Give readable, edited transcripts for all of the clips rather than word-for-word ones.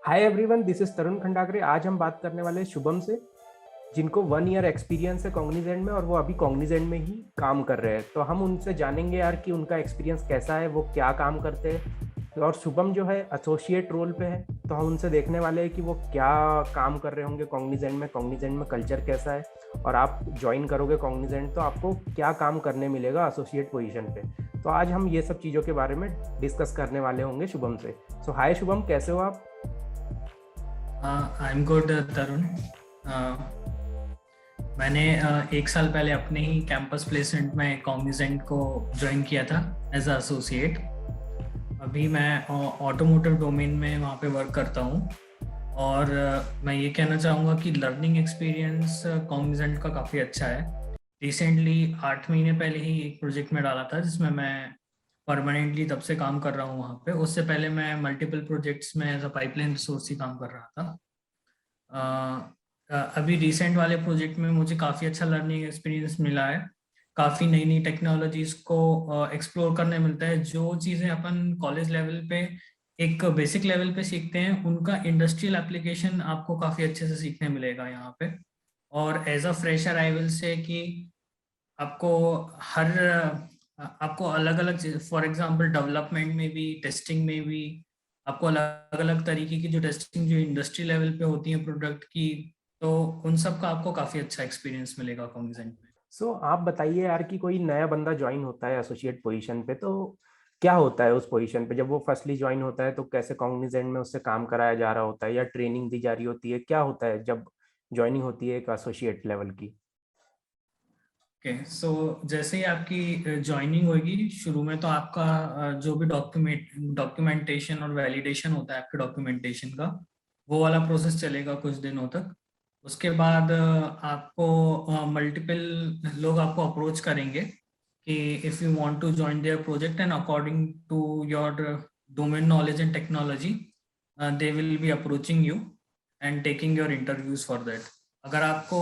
Hi everyone, this is तरुण खंडागरे। आज हम बात करने वाले हैं शुभम से, जिनको 1 ईयर एक्सपीरियंस है कॉग्निजेंट में और वो अभी कॉग्निजेंट में ही काम कर रहे हैं। तो हम उनसे जानेंगे यार कि उनका एक्सपीरियंस कैसा है, वो क्या काम करते हैं। और शुभम जो है एसोसिएट रोल पे है, तो हम उनसे देखने वाले हैं कि वो क्या काम कर रहे होंगे कॉग्निजेंट में कल्चर कैसा है, और आप ज्वाइन करोगे कॉग्निजेंट तो आपको क्या काम करने मिलेगा एसोसिएट पोजीशन पे। तो आज हम ये सब चीज़ों के बारे में डिस्कस करने वाले होंगे शुभम से। सो हाय शुभम, कैसे हो आप? आई एम गुड तरुण। मैंने 1 साल पहले अपने ही कैंपस प्लेसमेंट में कॉग्निजेंट को ज्वाइन किया था एज एसोसिएट। अभी मैं ऑटोमोटिव डोमेन में वहाँ पे वर्क करता हूँ। और मैं ये कहना चाहूँगा कि लर्निंग एक्सपीरियंस कॉग्निजेंट का काफ़ी अच्छा है। रिसेंटली 8 महीने पहले ही एक प्रोजेक्ट में डाला था जिसमें मैं परमानेंटली तब से काम कर रहा हूँ वहाँ पे। उससे पहले मैं मल्टीपल प्रोजेक्ट्स में एज अ पाइपलाइन रिसोर्स ही काम कर रहा था। अभी रिसेंट वाले प्रोजेक्ट में मुझे काफ़ी अच्छा लर्निंग एक्सपीरियंस मिला है। काफ़ी नई नई टेक्नोलॉजीज को एक्सप्लोर करने मिलता है। जो चीज़ें अपन कॉलेज लेवल पे एक बेसिक लेवल पे सीखते हैं, उनका इंडस्ट्रियल एप्लीकेशन आपको काफ़ी अच्छे से सीखने मिलेगा यहाँ पे। और as a fresher I will say कि आपको हर आपको अलग अलग, फॉर एग्जांपल डेवलपमेंट में भी, टेस्टिंग में भी आपको अलग अलग तरीके की जो टेस्टिंग जो इंडस्ट्री लेवल पे होती है प्रोडक्ट की, तो उन सब का आपको काफ़ी अच्छा एक्सपीरियंस मिलेगा कॉग्निजेंट में। सो आप बताइए यार कि कोई नया बंदा ज्वाइन होता है एसोसिएट पोजीशन पे, तो क्या होता है उस पोजीशन पे? जब वो फर्स्टली ज्वाइन होता है तो कैसे कॉग्निजेंट में उससे काम कराया जा रहा होता है या ट्रेनिंग दी जा रही होती है? क्या होता है जब ज्वाइनिंग होती है एक एसोसिएट लेवल की? ओके, सो जैसे ही आपकी ज्वाइनिंग होगी, शुरू में तो आपका जो भी डॉक्यूमेंटेशन और वैलिडेशन होता है आपके डॉक्यूमेंटेशन का, वो वाला प्रोसेस चलेगा कुछ दिनों तक। उसके बाद आपको मल्टीपल लोग आपको अप्रोच करेंगे कि if you want to join their project and according to your domain knowledge and technology, they will be approaching you and taking your interviews for that. अगर आपको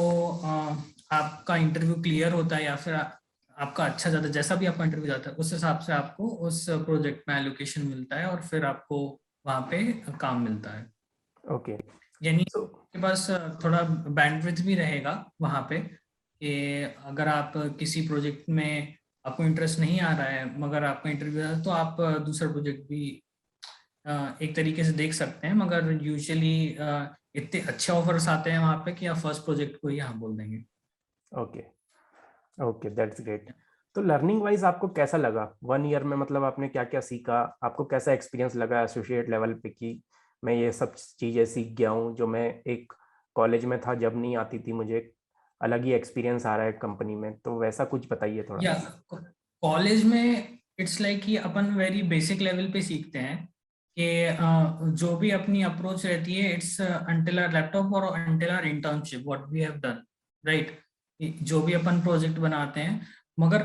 आपका इंटरव्यू क्लियर होता है या फिर आपका अच्छा जाता है, जैसा भी आपका इंटरव्यू जाता है उस हिसाब से आपको उस प्रोजेक्ट में एलोकेशन मिलता है और फिर आपको वहाँ पे काम मिलता है। ओके। यानी सो आपके पास थोड़ा बैंडविड्थ भी रहेगा वहाँ पे कि अगर आप किसी प्रोजेक्ट में आपको इंटरेस्ट नहीं आ रहा है मगर आपका इंटरव्यू है, तो आप दूसरा प्रोजेक्ट भी एक तरीके से देख सकते हैं। मगर यूजुअली इतने अच्छे ऑफर्स आते हैं वहाँ पे कि आप फर्स्ट प्रोजेक्ट को ही हाँ बोल देंगे। ओके। Okay, that's great. तो लर्निंग वाइज आपको कैसा लगा 1 ईयर में? मतलब आपने क्या क्या सीखा? आपको कैसा एक्सपीरियंस लगा एसोसिएट लेवल पे कि मैं ये सब चीज़ें सीख गया हूँ जो मैं एक कॉलेज में था जब नहीं आती थी मुझे, अलग ही एक्सपीरियंस आ रहा है कंपनी में? तो वैसा कुछ बताइए थोड़ा। या कॉलेज में इट्स लाइक कि अपन वेरी बेसिक लेवल पे सीखते हैं कि जो भी अपनी अप्रोच रहती है, इट्स अंटिल आवर लैपटॉप और until our internship what we have done, right. जो भी अपन प्रोजेक्ट बनाते हैं, मगर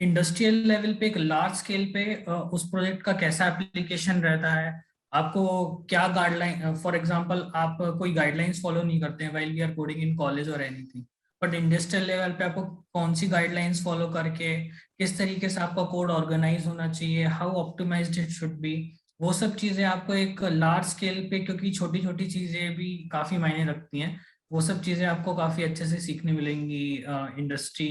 इंडस्ट्रियल लेवल पे एक लार्ज स्केल पे उस प्रोजेक्ट का कैसा एप्लीकेशन रहता है, आपको क्या गाइडलाइन, फॉर एग्जांपल आप कोई गाइडलाइंस फॉलो नहीं करते हैं while we are coding in college और एनीथिंग, बट इंडस्ट्रियल लेवल पे आपको कौन सी गाइडलाइंस फॉलो करके किस तरीके से आपका कोड ऑर्गेनाइज होना चाहिए, how optimised it should be, वो सब चीजें आपको एक लार्ज स्केल पे, क्योंकि छोटी छोटी चीजें भी काफी मायने रखती हैं, वो सब चीजें आपको काफी अच्छे से सीखने मिलेंगी इंडस्ट्री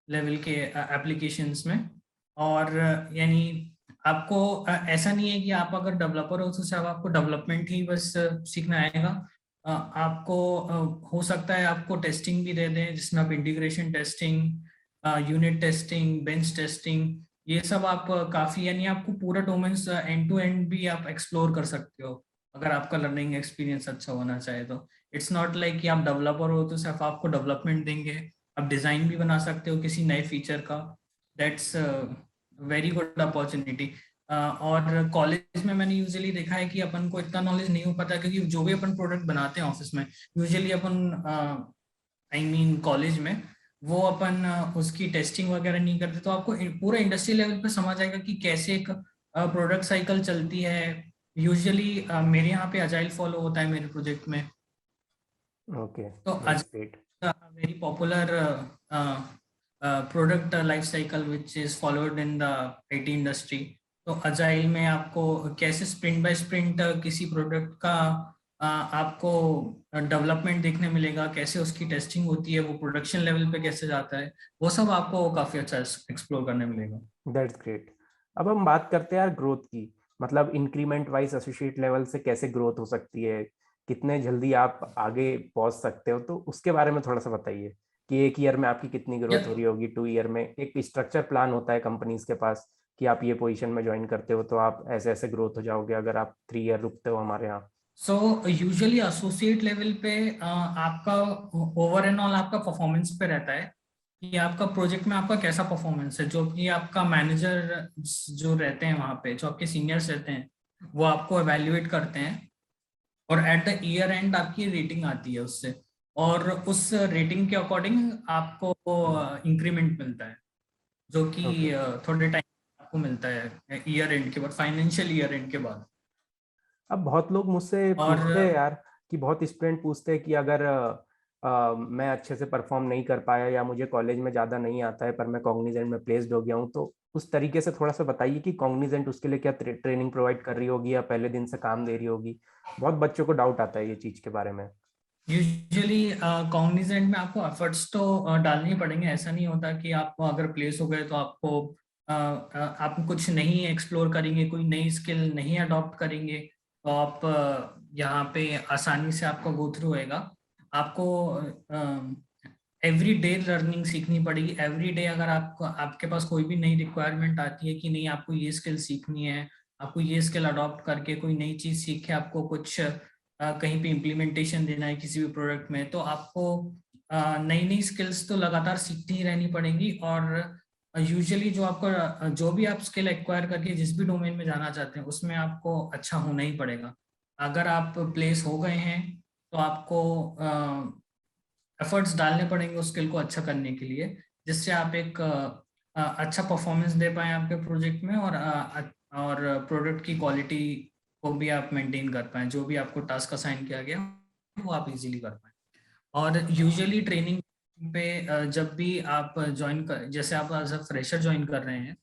लेवल के एप्लीकेशंस में। और यानी आपको ऐसा नहीं है कि आप अगर डेवलपर हो तो सिर्फ आपको डेवलपमेंट ही बस सीखना आएगा। आपको हो सकता है आपको टेस्टिंग भी दे दें जिसमें आप integration testing, unit testing, bench testing, ये सब आप काफी, यानी आपको पूरा डोमेन्स एंड टू एंड भी आप एक्सप्लोर कर सकते हो अगर आपका लर्निंग एक्सपीरियंस अच्छा होना चाहे तो। इट्स नॉट लाइक कि आप डेवलपर हो तो सिर्फ आपको डेवलपमेंट देंगे, आप डिजाइन भी बना सकते हो किसी नए फीचर का। That's very good opportunity. और कॉलेज में मैंने यूजुअली देखा है कि अपन को इतना नॉलेज नहीं हो पाता, क्योंकि जो भी अपन प्रोडक्ट बनाते हैं ऑफिस में, usually upon I mean college में, वो अपन उसकी टेस्टिंग वगैरह नहीं करते, तो आपको पूरा इंडस्ट्री लेवल पे समझ आएगा कि कैसे एक प्रोडक्ट साइकिल चलती है। यूजुअली मेरे यहाँ पे अजाइल फॉलो होता है मेरे प्रोजेक्ट में। ओके, तो that's great. very popular product life cycle which is followed in the IT industry. तो अजाइल में आपको कैसे स्प्रिंट बाय स्प्रिंट किसी प्रोडक्ट का आपको डेवलपमेंट देखने मिलेगा, कैसे उसकी टेस्टिंग होती है, वो प्रोडक्शन लेवल पे कैसे जाता है, वो सब आपको काफी अच्छा एक्सप्लोर करने मिलेगा। That's great. अब हम बात करते हैं यार ग्रोथ की, मतलब इंक्रीमेंट वाइज एसोसिएट लेवल से कैसे ग्रोथ हो सकती है, कितने जल्दी आप आगे पहुंच सकते हो, तो उसके बारे में थोड़ा सा बताइए कि एक ईयर में आपकी कितनी या ग्रोथ हो रही होगी, 2 ईयर में। एक स्ट्रक्चर प्लान होता है कंपनीज के पास कि आप ये पोजीशन में ज्वाइन करते हो तो आप ऐसे ऐसे ग्रोथ हो जाओगे अगर आप 3 ईयर रुकते हो हमारे यहाँ। सो यूजुअली एसोसिएट लेवल पे आपका ओवर एंड ऑल आपका परफॉर्मेंस पे रहता है कि आपका प्रोजेक्ट में आपका कैसा परफॉर्मेंस है। जो कि आपका मैनेजर जो रहते हैं वहाँ पे, जो आपके सीनियर्स रहते हैं, वो आपको एवेल्युएट करते हैं और एट द ईयर एंड आपकी रेटिंग आती है उससे, और उस रेटिंग के अकॉर्डिंग आपको इंक्रीमेंट मिलता है, जो कि ओके। थोड़े टाइम आपको मिलता है ईयर एंड के बाद, फाइनेंशियल ईयर एंड के बाद। अब बहुत लोग मुझसे पूछते हैं और यार, कि बहुत स्टूडेंट पूछते हैं कि अगर मैं अच्छे से परफॉर्म नहीं कर पाया या मुझे कॉलेज में ज़्यादा नहीं आता है पर मैं कॉग्निजेंट में प्लेस्ड हो गया हूँ, तो उस तरीके से थोड़ा सा बताइए कि कॉग्निजेंट उसके लिए क्या ट्रेनिंग प्रोवाइड कर रही होगी या पहले दिन से काम दे रही होगी। बहुत बच्चों को डाउट आता है ये चीज़ के बारे में। यूजुअली कॉग्निजेंट में आपको एफर्ट्स तो डालने ही पड़ेंगे। ऐसा नहीं होता कि आप अगर प्लेस हो गए तो आपको आप कुछ नहीं एक्सप्लोर करेंगे, कोई नई स्किल नहीं अडॉप्ट करेंगे तो आप यहाँ पे आसानी से आपका गो थ्रू होएगा। आपको एवरी डे लर्निंग सीखनी पड़ेगी। एवरी डे अगर आपको आपके पास कोई भी नई रिक्वायरमेंट आती है कि नहीं आपको ये स्किल सीखनी है, आपको ये स्किल अडॉप्ट करके कोई नई चीज सीख के आपको कुछ कहीं पे इम्प्लीमेंटेशन देना है किसी भी प्रोडक्ट में, तो आपको नई नई स्किल्स तो लगातार सीखती ही रहनी पड़ेगी। और यूजुअली जो आपको जो भी आप स्किल एक्वायर करके जिस भी डोमेन में जाना चाहते हैं उसमें आपको अच्छा होना ही पड़ेगा। अगर आप प्लेस हो गए हैं तो आपको एफर्ट्स डालने पड़ेंगे उस स्किल को अच्छा करने के लिए, जिससे आप एक अच्छा परफॉर्मेंस दे पाए आपके प्रोजेक्ट में, और प्रोडक्ट की क्वालिटी को भी आप मेंटेन कर पाए, जो भी आपको टास्क असाइन किया गया वो आप इजीली कर पाए। और यूजुअली ट्रेनिंग पे जब भी आप ज्वाइन कर, जैसे आप एज अ फ्रेशर ज्वाइन कर रहे हैं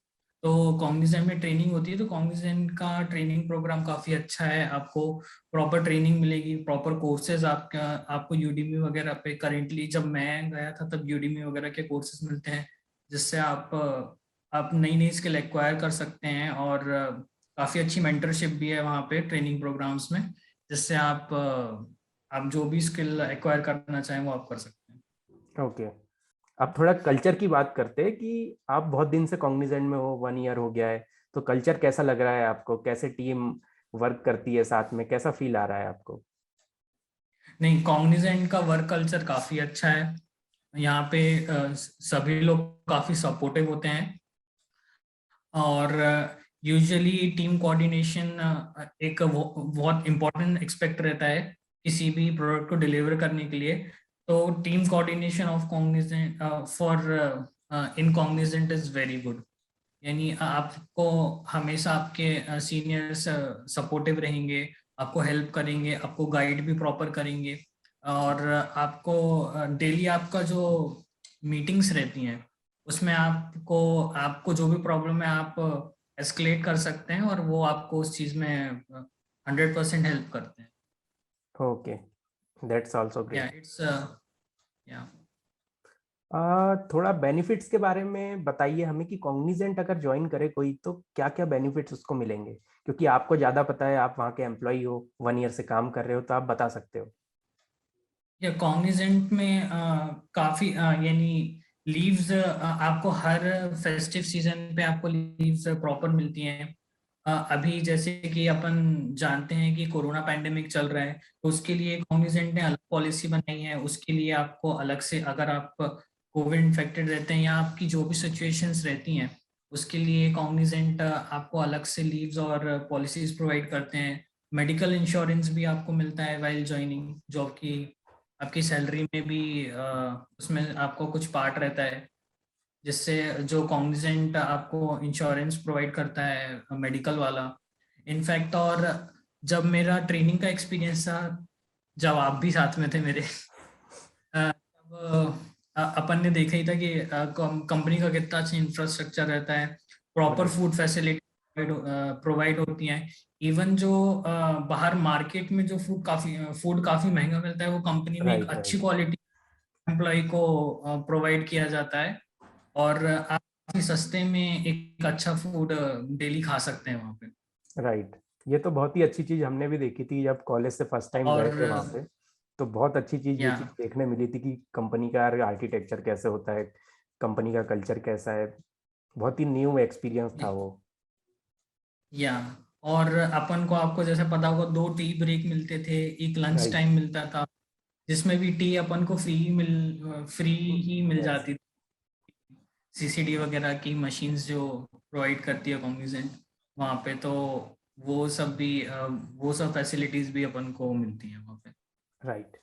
तो कॉग्निजेंट में ट्रेनिंग होती है, तो कॉग्निजेंट का ट्रेनिंग प्रोग्राम काफ़ी अच्छा है। आपको प्रॉपर ट्रेनिंग मिलेगी, प्रॉपर कोर्सेज आपका आपको यूडीमी वगैरह पे, करेंटली जब मैं गया था तब यूडीमी वगैरह के कोर्सेज मिलते हैं, जिससे आप नई नई स्किल एक्वायर कर सकते हैं। और काफ़ी अच्छी मेंटरशिप भी है वहाँ पे ट्रेनिंग प्रोग्राम्स में, जिससे आप जो भी स्किल एक्वायर करना चाहें वो आप कर सकते हैं। ओके। अब थोड़ा कल्चर की बात करते हैं कि आप बहुत दिन से कॉग्निजेंट में हो, 1 ईयर हो गया है, तो कल्चर कैसा लग रहा है आपको, कैसे टीम वर्क करती है साथ में, कैसा फील आ रहा है आपको। नहीं, कॉग्निजेंट का वर्क कल्चर काफ़ी अच्छा है। यहाँ पे सभी लोग काफ़ी सपोर्टिव होते हैं, और यूजुअली टीम कोऑर्डिनेशन एक बहुत इम्पोर्टेंट एक्सपेक्ट रहता है किसी भी प्रोडक्ट को डिलीवर करने के लिए। तो team coordination of Cognizant for in Cognizant is very good. यानी आपको हमेशा आपके सीनियर्स सपोर्टिव रहेंगे, आपको हेल्प करेंगे, आपको गाइड भी प्रॉपर करेंगे। और आपको डेली आपका जो मीटिंग्स रहती हैं उसमें आपको आपको जो भी प्रॉब्लम है आप एस्केलेट कर सकते हैं, और वो आपको उस चीज़ में 100% हेल्प करते हैं। ओके, दैट्स आल्सो या ग्रेट। इट्स या थोड़ा बेनिफिट्स के बारे में बताइए हमें कि कॉग्निजेंट अगर ज्वाइन करे कोई तो क्या क्या बेनिफिट्स उसको मिलेंगे, क्योंकि आपको ज़्यादा पता है, आप वहाँ के एम्प्लॉय हो, 1 ईयर से काम कर रहे हो, तो आप बता सकते हो। या कॉग्निजेंट में काफी यानी लीव्स आपको हर फेस्टिव सीजन पे आपको लीव्स प्रॉपर मिलती हैं। अभी जैसे कि अपन जानते हैं कि कोरोना पैंडेमिक चल रहा है, तो उसके लिए कॉग्निजेंट ने अलग पॉलिसी बनाई है। उसके लिए आपको अलग से, अगर आप कोविड इन्फेक्टेड रहते हैं या आपकी जो भी सिचुएशंस रहती हैं, उसके लिए कॉग्निजेंट आपको अलग से लीव्स और पॉलिसीज प्रोवाइड करते हैं। मेडिकल इंश्योरेंस भी आपको मिलता है वाइल ज्वाइनिंग जॉब की। आपकी सैलरी में भी उसमें आपको कुछ पार्ट रहता है, जिससे जो कॉग्निजेंट आपको इंश्योरेंस प्रोवाइड करता है मेडिकल वाला। इनफैक्ट और जब मेरा ट्रेनिंग का एक्सपीरियंस था, जब आप भी साथ में थे मेरे, तब अपन ने देखा ही था कि कंपनी का कितना अच्छा इंफ्रास्ट्रक्चर रहता है, proper right. Food facility provide होती हैं। इवन जो बाहर मार्केट में जो फूड काफी महंगा मिलता है, वो कंपनी में एक राइट अच्छी राइट क्वालिटी एम्प्लॉय को प्रोवाइड किया जाता है, और आप काफी सस्ते में एक अच्छा फूड डेली खा सकते हैं वहाँ पे। राइट। ये तो बहुत ही अच्छी चीज हमने भी देखी थी जब कॉलेज से फर्स्ट टाइम और गए थे वहाँ पे। तो बहुत अच्छी चीज ये या चीज देखने मिली थी कि कंपनी का आर्किटेक्चर कैसे होता है, कंपनी का कल्चर कैसा है। बहुत ही न्यू एक्सपीरियंस था वो। या और अपन को, आपको जैसे पता होगा, 2 टी ब्रेक मिलते थे, एक लंच राइट। टाइम मिलता था, जिसमें भी टी अपन को फ्री ही मिल यस। जाती थी। सीसीडी वगैरह की मशीन्स जो प्रोवाइड करती है कॉग्निजेंट वहाँ पे, तो वो सब भी वो सब फैसिलिटीज भी अपन को मिलती है वहाँ पे। राइट।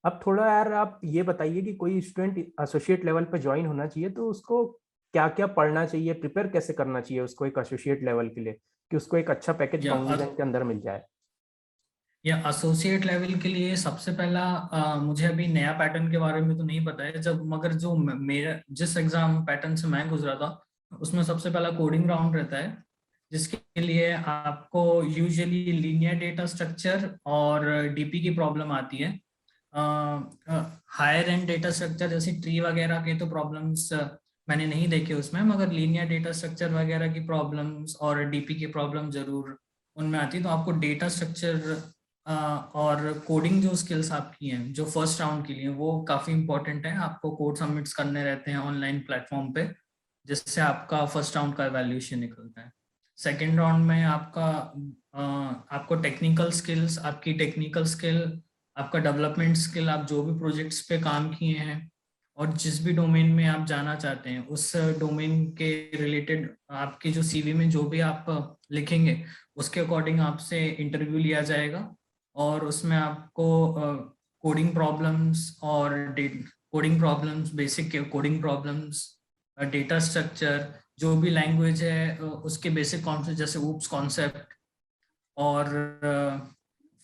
अब थोड़ा यार आप ये बताइए कि कोई स्टूडेंट एसोसिएट लेवल पे ज्वाइन होना चाहिए तो उसको क्या क्या पढ़ना चाहिए, प्रिपेयर कैसे करना चाहिए उसको एक एसोसिएट लेवल के लिए, कि उसको एक अच्छा पैकेज या कॉग्निजेंट के अंदर मिल जाए। या एसोसिएट लेवल के लिए सबसे पहला, मुझे अभी नया पैटर्न के बारे में तो नहीं पता है, जब मगर जो मेरा जिस एग्जाम पैटर्न से मैं गुजरा था, उसमें सबसे पहला कोडिंग राउंड रहता है, जिसके लिए आपको यूजुअली लीनियर डेटा स्ट्रक्चर और डीपी की प्रॉब्लम आती है। हायर एंड डेटा स्ट्रक्चर जैसे ट्री वगैरह के तो प्रॉब्लम्स मैंने नहीं देखे उसमें, मगर लीनियर डेटा स्ट्रक्चर वगैरह की प्रॉब्लम्स और डीपी की प्रॉब्लम जरूर उनमें आती है। तो आपको डेटा स्ट्रक्चर और कोडिंग जो स्किल्स आपकी हैं जो फर्स्ट राउंड के लिए, वो काफ़ी इंपॉर्टेंट है। आपको कोड सबमिट्स करने रहते हैं ऑनलाइन प्लेटफॉर्म पे, जिससे आपका फर्स्ट राउंड का एवेल्यूशन निकलता है। सेकेंड राउंड में आपको टेक्निकल स्किल्स, आपकी टेक्निकल स्किल, आपका डेवलपमेंट स्किल, आप जो भी प्रोजेक्ट्स पे काम किए हैं और जिस भी डोमेन में आप जाना चाहते हैं, उस डोमेन के रिलेटेड आपकी जो सीवी में जो भी आप लिखेंगे, उसके अकॉर्डिंग आपसे इंटरव्यू लिया जाएगा। और उसमें आपको कोडिंग प्रॉब्लम्स और coding problems, basic coding problems, data structure, जो भी लैंग्वेज है उसके बेसिक कॉन्सेप्ट जैसे ऊप्स कॉन्सेप्ट, और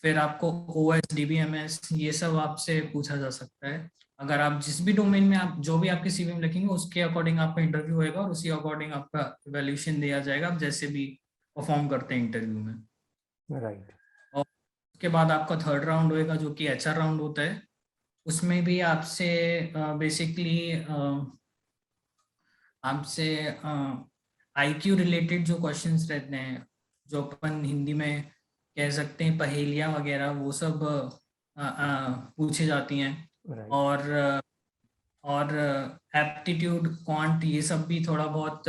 फिर आपको OS DBMS, ये सब आपसे पूछा जा सकता है। अगर आप जिस भी डोमेन में आप जो भी आपके सीवी में लिखेंगे, उसके अकॉर्डिंग आपका इंटरव्यू होएगा और उसी अकॉर्डिंग आपका इवैल्यूएशन दिया जाएगा, आप जैसे भी परफॉर्म करते हैं इंटरव्यू में। राइट। और उसके बाद आपका थर्ड राउंड होएगा, जो कि HR राउंड होता है। उसमें भी आपसे बेसिकली आपसे IQ रिलेटेड जो क्वेश्चंस रहते हैं, जो अपन हिंदी में कह सकते हैं पहेलियां वगैरह, वो सब पूछी जाती हैं। राइट। और एप्टीट्यूड, क्वांट, ये सब भी थोड़ा बहुत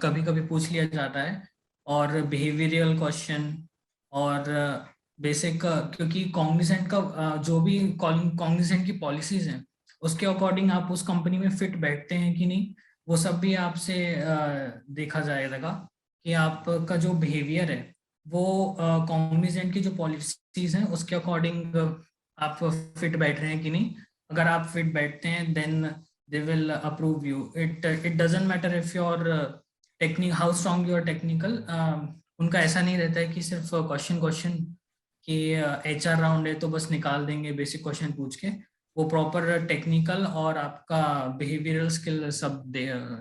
कभी कभी पूछ लिया जाता है। और बिहेवियरल क्वेश्चन, और बेसिक, क्योंकि कॉग्निजेंट का जो भी कॉग्निजेंट की पॉलिसीज हैं, उसके अकॉर्डिंग आप उस कंपनी में फिट बैठते हैं कि नहीं, वो सब भी आपसे देखा जाएगा कि आपका जो बिहेवियर है वो कॉग्निजेंट की जो पॉलिसीज हैं उसके अकॉर्डिंग आप फिट बैठ रहे हैं कि नहीं। अगर आप फिट बैठते हैं, then they will approve you. It doesn't matter if your technique how strong your technical. उनका ऐसा नहीं रहता है कि सिर्फ क्वेश्चन क्वेश्चन कि HR राउंड है तो बस निकाल देंगे बेसिक क्वेश्चन पूछ के। वो प्रॉपर टेक्निकल और आपका बिहेवियरल स्किल सब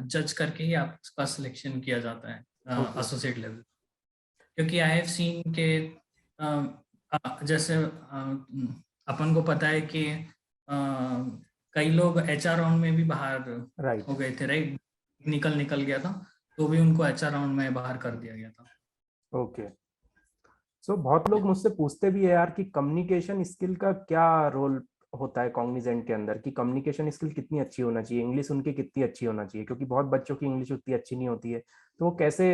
जज करके ही आपका सिलेक्शन किया जाता है ओके। Associate level. क्योंकि आई हैव सीन के जैसे अपन को पता है कि कई लोग HR राउंड में भी बाहर राइट। हो गए थे, राइट। निकल गया था, तो भी उनको HR राउंड में बाहर कर दिया गया था। ओके। सो बहुत लोग मुझसे पूछते भी है यार कि कम्युनिकेशन स्किल का क्या रोल होता है कॉग्निजेंट के अंदर, कि कम्युनिकेशन स्किल कितनी अच्छी होना चाहिए, इंग्लिश उनकी कितनी अच्छी होना चाहिए, क्योंकि बहुत बच्चों की इंग्लिश उतनी अच्छी नहीं होती है। तो वो कैसे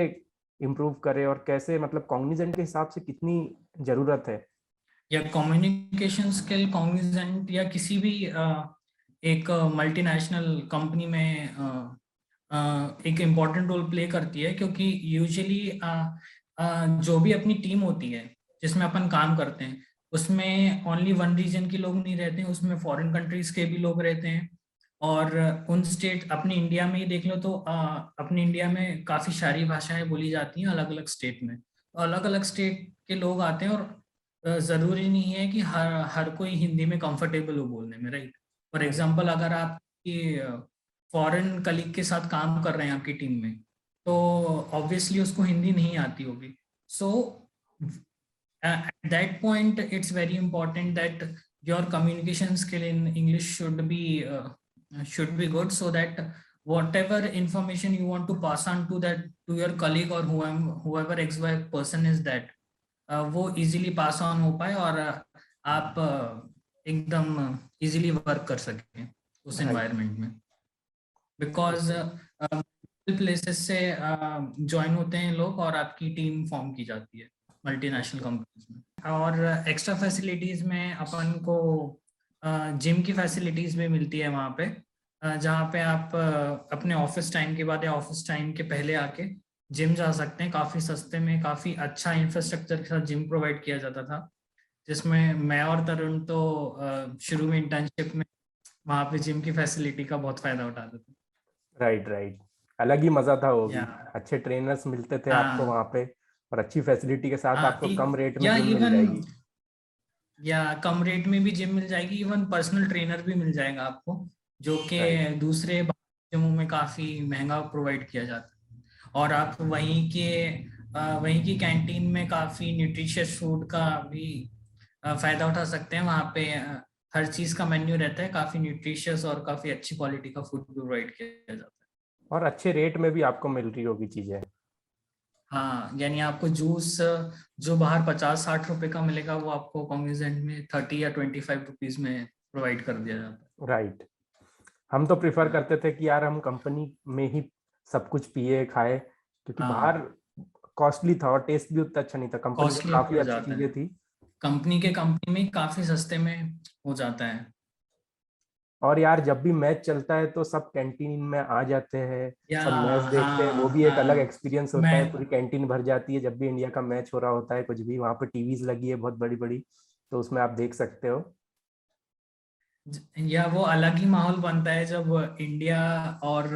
इम्प्रूव करे और कैसे, मतलब कॉग्निजेंट के हिसाब से कितनी जरूरत है। या कम्युनिकेशन स्किल कॉग्निजेंट या किसी भी एक मल्टीनेशनल कंपनी में एक इम्पॉर्टेंट रोल प्ले करती है, क्योंकि यूजुअली जो भी अपनी टीम होती है जिसमें अपन काम करते हैं, उसमें ओनली वन रीजन के लोग नहीं रहते हैं, उसमें फॉरेन कंट्रीज के भी लोग रहते हैं। और उन स्टेट, अपने इंडिया में ही देख लो तो अपने इंडिया में काफ़ी सारी भाषाएं बोली जाती हैं अलग अलग स्टेट में। तो अलग अलग स्टेट के लोग आते हैं, और ज़रूरी नहीं है कि हर कोई हिंदी में कंफर्टेबल हो बोलने में, राइट। For right. एग्जांपल, अगर आप फॉरेन कलीग के साथ काम कर रहे हैं आपकी टीम में, तो ऑब्वियसली उसको हिंदी नहीं आती होगी. सो at that point it's very important that your communication skill in English should be good, so that whatever information you want to pass on to your colleague or whoever XY person is that वो easily pass on हो पाए और आप एकदम easily work कर सकें उस environment में. Because प्लेसेस से ज्वाइन होते हैं लोग और आपकी टीम फॉर्म की जाती है मल्टीनेशनल कंपनीज में. और एक्स्ट्रा फैसिलिटीज में अपन को जिम की फैसिलिटीज भी मिलती है वहाँ पे, जहाँ पे आप अपने ऑफिस टाइम के बाद या ऑफिस टाइम के पहले आके जिम जा सकते हैं. काफ़ी सस्ते में, काफ़ी अच्छा इंफ्रास्ट्रक्चर के साथ जिम प्रोवाइड किया जाता था, जिसमें मैं और तरुण तो शुरू में इंटर्नशिप में वहाँ पे जिम की फैसिलिटी का बहुत फायदा उठाते थे. राइट. अलग ही मजा था वो भी. अच्छे ट्रेनर्स मिलते थे आपको वहाँ पे और अच्छी फैसिलिटी के साथ आपको कम रेट में जिम मिल जाएगी. या कम रेट में भी जिम मिल जाएगी. इवन पर्सनल ट्रेनर भी मिल जाएगा आपको, जो कि दूसरे जिमों में काफी महंगा प्रोवाइड किया जाता है. और आप वहीं की कैंटीन में काफी न्यूट्रिशियस फूड का भी फायदा उठा सकते हैं. वहाँ पे हर चीज का मेन्यू रहता है, काफी न्यूट्रिशियस और काफी अच्छी क्वालिटी का फूड प्रोवाइड किया जाता है और अच्छे रेट में भी आपको मिल रही होगी चीजें. हाँ, यानी आपको जूस जो बाहर 50-60 रुपए का मिलेगा वो आपको कॉग्निजेंट में 30 या 25 रुपीज में प्रोवाइड कर दिया जाता है. राइट. हम तो प्रिफर करते थे कि यार हम कंपनी में ही सब कुछ पिए खाए, क्योंकि बाहर कॉस्टली था और टेस्ट भी उतना अच्छा नहीं था. कंपनी में काफी अच्छी चीजें थी. कंपनी में काफी सस्ते में हो जाता है. और यार जब भी मैच चलता है तो सब कैंटीन में आ जाते हैं, सब मैच देखते हैं. वो भी एक अलग एक्सपीरियंस होता है. पूरी कैंटीन भर जाती है जब भी इंडिया का मैच हो रहा होता है. कुछ भी वहाँ पे टीवीज लगी है बहुत बड़ी बड़ी, तो उसमें आप देख सकते हो. या वो अलग ही माहौल बनता है जब इंडिया और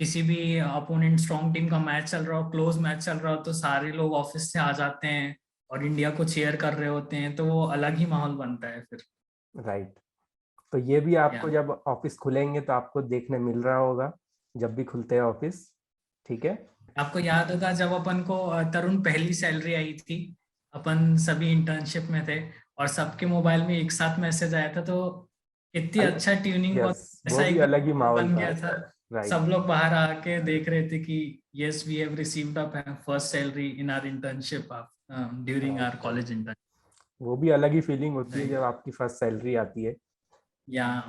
किसी भी अपोनेंट स्ट्रॉन्ग टीम का मैच चल रहा हो, क्लोज मैच चल रहा हो, तो सारे लोग ऑफिस से आ जाते हैं और इंडिया को चीयर कर रहे होते हैं. तो वो अलग ही माहौल बनता है फिर. राइट. तो ये भी आपको जब ऑफिस खुलेंगे तो आपको देखने मिल रहा होगा, जब भी खुलते हैं ऑफिस. ठीक है. आपको याद होगा जब अपन को तरुण पहली सैलरी आई थी, अपन सभी इंटर्नशिप में थे और सबके मोबाइल में एक साथ मैसेज आया था, तो कितनी अच्छा ट्यूनिंग अलग ही माहौल बन गया था. सब लोग बाहर आके देख रहे थे कि yes we have received a first salary in our internship during our college internship. वो भी अलग ही फीलिंग होती है जब आपकी फर्स्ट सैलरी आती है. Yeah.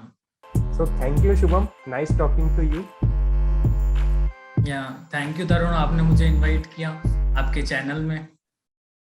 So thank you Shubham. Nice talking to you. Yeah, thank you तरुण, आपने मुझे इनवाइट किया आपके चैनल में.